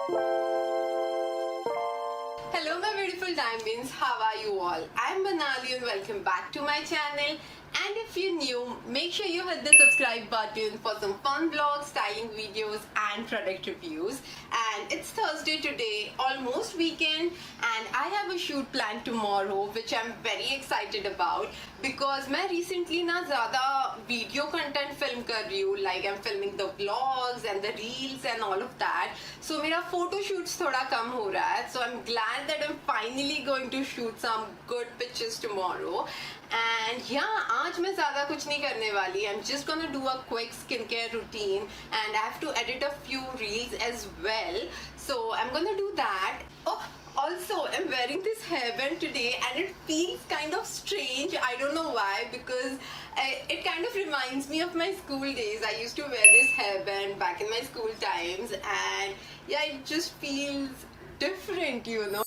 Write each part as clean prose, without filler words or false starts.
Hello my beautiful diamonds, how are you all? I'm Manali and welcome back to my channel. And if you're new, make sure you hit the subscribe button for some fun vlogs, styling videos and product reviews. And it's Thursday today, almost weekend, and I have a shoot planned tomorrow which I'm very excited about because मैं recently ना ज़्यादा video content film कर रही हूँ, like I'm filming the vlogs and the reels and all of that. So मेरा photo shoots थोड़ा कम हो रहा है. So I'm glad that I'm finally going to shoot some good pictures tomorrow. And yeah, आज मैं ज़्यादा कुछ नहीं करने वाली. I'm just gonna do a quick skincare routine and I have to edit a few reels as well. So I'm gonna do that. Oh, also I'm wearing this hairband today and it feels kind of strange. I don't know why, because it kind of reminds me of my school days. I used to wear this hairband back in my school times, and yeah, it just feels different, you know.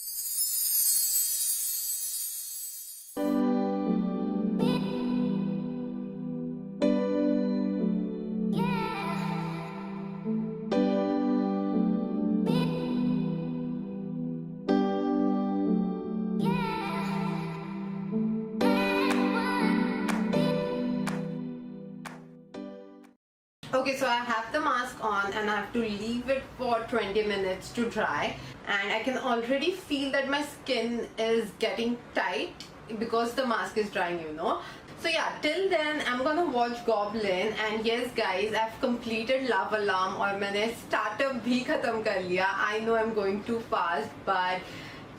Okay, so I have the mask on and I have to leave it for 20 minutes to dry, and I can already feel that my skin is getting tight because the mask is drying, you know. So yeah, till then I'm gonna watch Goblin. And yes guys, I've completed Love Alarm और मैंने startup भी खत्म कर लिया. I know I'm going too fast, but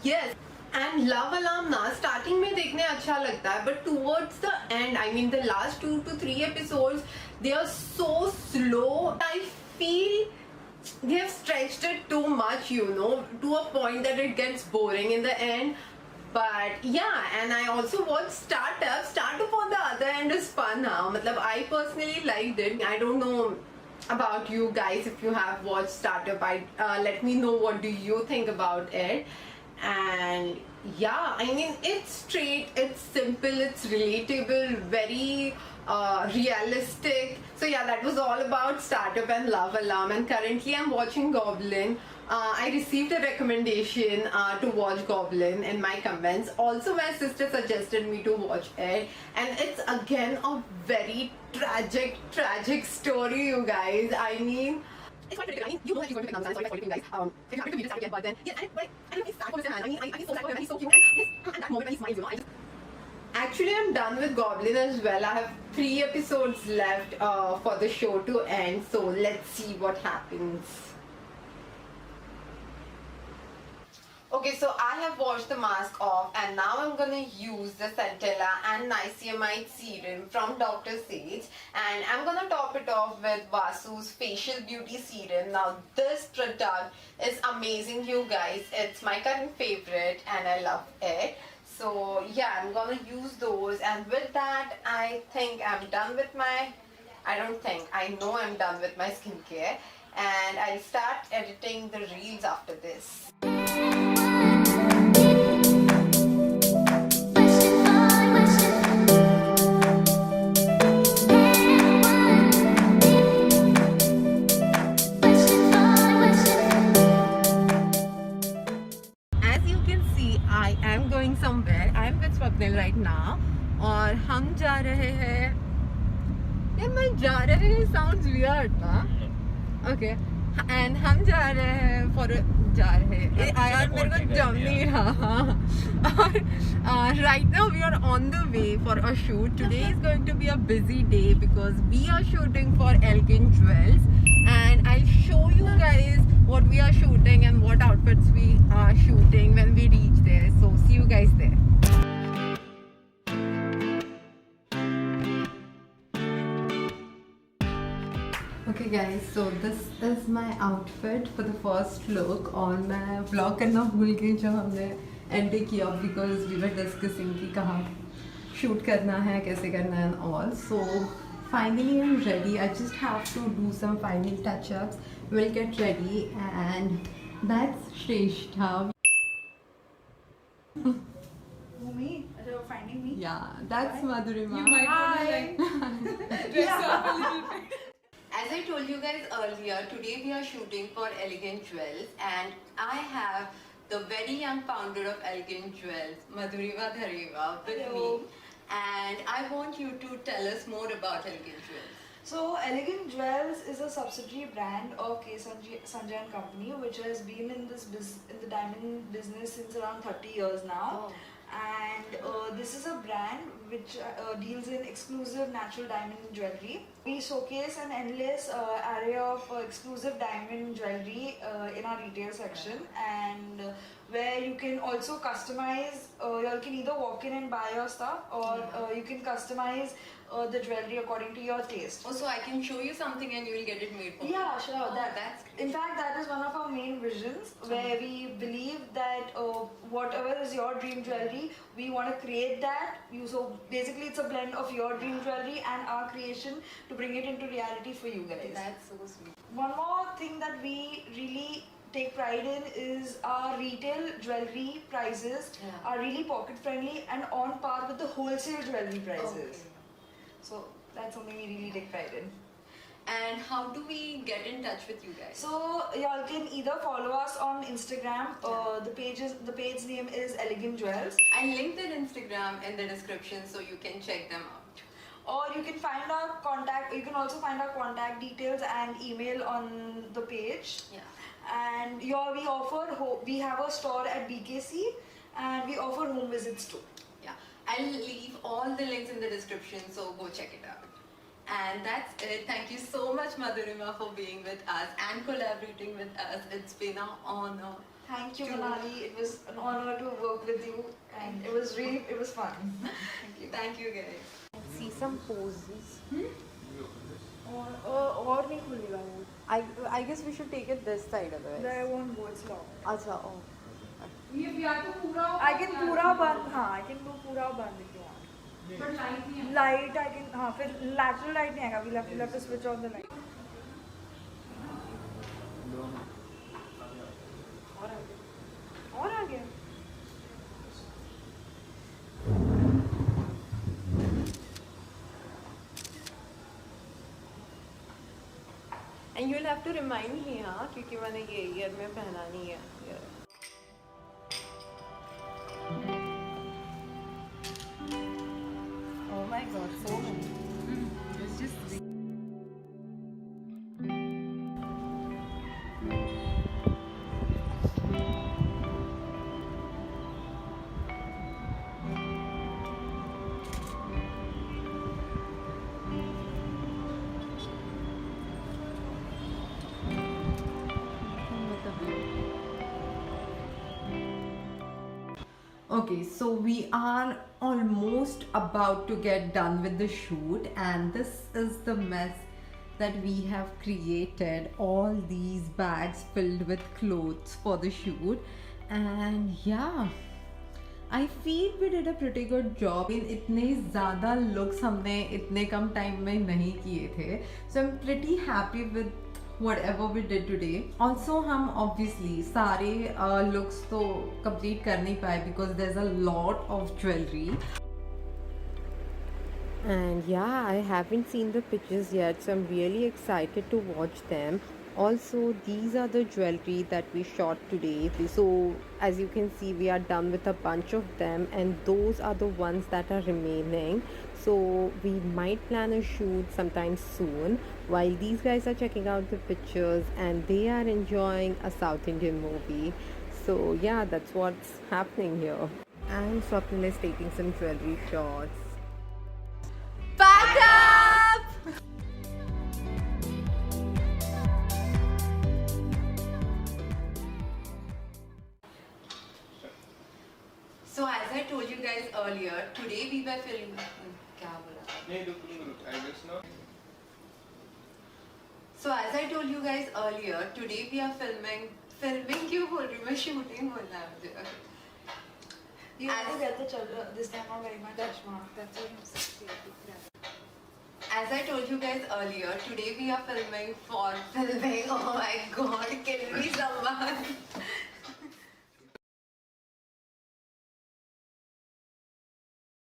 yes. And Love Alarm ना starting में देखने अच्छा लगता है, but towards the end, I mean the last 2 to 3 episodes, they are so slow. I feel they have stretched it too much, you know, to a point that it gets boring in the end. But yeah, and I also watched Startup. Startup on the other end is fun now. मतलब I personally liked it. I don't know about you guys if you have watched Startup. Let me know what do you think about it. And yeah, I mean, it's straight, it's simple, it's relatable, very realistic. So yeah, that was all about Startup and Love Alarm, and currently I'm watching Goblin. I received a recommendation to watch Goblin in my comments. Also my sister suggested me to watch it, and it's again a very tragic story, you guys. I mean, it's quite critical. I mean, you know that he's going to become sorry for you guys. If you're happy to read this out again, but then yes, and he's sad for his hand. I mean, I feel so sad for him, and he's so cute, and that moment when he smiles, you know, Actually, I'm done with Goblin as well. I have 3 episodes left for the show to end, so let's see what happens. Okay, so I have washed the mask off, and now I'm gonna use the Centella and Niacinamide serum from Dr. Sage, and I'm gonna top it off with Vasu's Facial Beauty Serum. Now this product is amazing, you guys. It's my current favorite and I love it. So yeah, I'm gonna use those, and with that I think I'm done with my, I know I'm done with my skincare, and I'll start editing the reels after this. I am going somewhere. I am with Swapnil right now, और हम जा रहे हैं. यार मैं जा रहे हैं sounds weird ना? Okay. And हम जा रहे हैं यार मेरे को जम नहीं रहा. और right now we are on the way for a shoot. Today is going to be a busy day because we are shooting for Elgin Jewels, and I'll show you guys what we are shooting and what outfits we are shooting when we reach there. So see you guys there. Okay guys, so this is my outfit for the first look. और मैं vlog करना भूल गई जब हमने end किया, because we were discussing कि कहाँ shoot करना है, कैसे करना है and all. So finally I'm ready. I just have to do some final touch-ups. We'll get ready, and that's Shrestha. Who, me? You're finding me? Yeah, that's Madhurima. You might want to like dress up a little bit. as I told you guys earlier, today we are shooting for Elegant Jewels, and I have the very young founder of Elegant Jewels, Madhurima Dhareva, with Hello. me. And I want you to tell us more about Elegant Jewels. So, Elegant Jewels is a subsidiary brand of K. Sanjay and Company, which has been in in the diamond business since around 30 years now. Oh. And this is a brand which deals in exclusive natural diamond jewelry. We showcase an endless array of exclusive diamond jewelry in our retail section, and where you can also customize. You can either walk in and buy your stuff, or you can customize the jewelry according to your taste. Oh, so I can show you something and you will get it made for me. Yeah, sure. Oh, that's great. In fact, that is one of our main visions, where we believe that whatever is your dream jewelry, we want to create that. So basically, it's a blend of your dream jewelry and our creation to bring it into reality for you guys. That's so sweet. One more thing that we really take pride in is our retail jewelry prices are really pocket friendly and on par with the wholesale jewelry prices. Okay. So that's something we really take pride in. And how do we get in touch with you guys? So y'all can either follow us on Instagram. The page name is Elegant Jewels. I'll link their Instagram in the description so you can check them out. Or you can find our contact. You can also find our contact details and email on the page. Yeah. And we have a store at BKC, and we offer home visits too. Yeah. I'll leave all the links in the description, so go check it out. And that's it. Thank you so much, Madhurima, for being with us and collaborating with us. It's been an honor. Thank you, Manali. It was an honor to work with you, and it was fun. Thank you. Thank you, guys. See some poses. और नहीं खुलेगा वो. I guess we should take it this side otherwise. I won't go. It's long. अच्छा, oh. I can पूरा बंद. हाँ, I can do पूरा बंद if you want. But light नहीं. Light I can. हाँ, फिर lateral light नहीं आएगा. We'll have to switch on the light. और आगे. And you'll have to remind me, हाँ, क्योंकि मैंने ये ईयर में पहना नहीं है. Oh my God, so many. It's just. Okay, so we are almost about to get done with the shoot, and this is the mess that we have created. All these bags filled with clothes for the shoot, and yeah, I feel we did a pretty good job. इतने ज़्यादा looks हमने इतने कम time में नहीं किए थे, so I'm pretty happy with whatever we did today. Also हम obviously सारे looks तो complete कर नहीं पाए because there's a lot of jewelry. And yeah, I haven't seen the pictures yet, so I'm really excited to watch them. Also, these are the jewelry that we shot today. So as you can see, we are done with a bunch of them, and those are the ones that are remaining. So we might plan a shoot sometime soon while these guys are checking out the pictures and they are enjoying a South Indian movie. So yeah, that's what's happening here. And Swapnil is taking some jewelry shots. Pack up! So as I told you guys earlier, today we were filming. क्या बोला? नहीं रुक I guess not. So as I told you guys earlier, today we are filming. Filming क्यों बोल रही हूँ मैं? Shooting बोलना है मुझे. You have to get this time not very much Ashma. That's what I'm saying. As I told you guys earlier, today we are filming. Oh my God, kill me someone.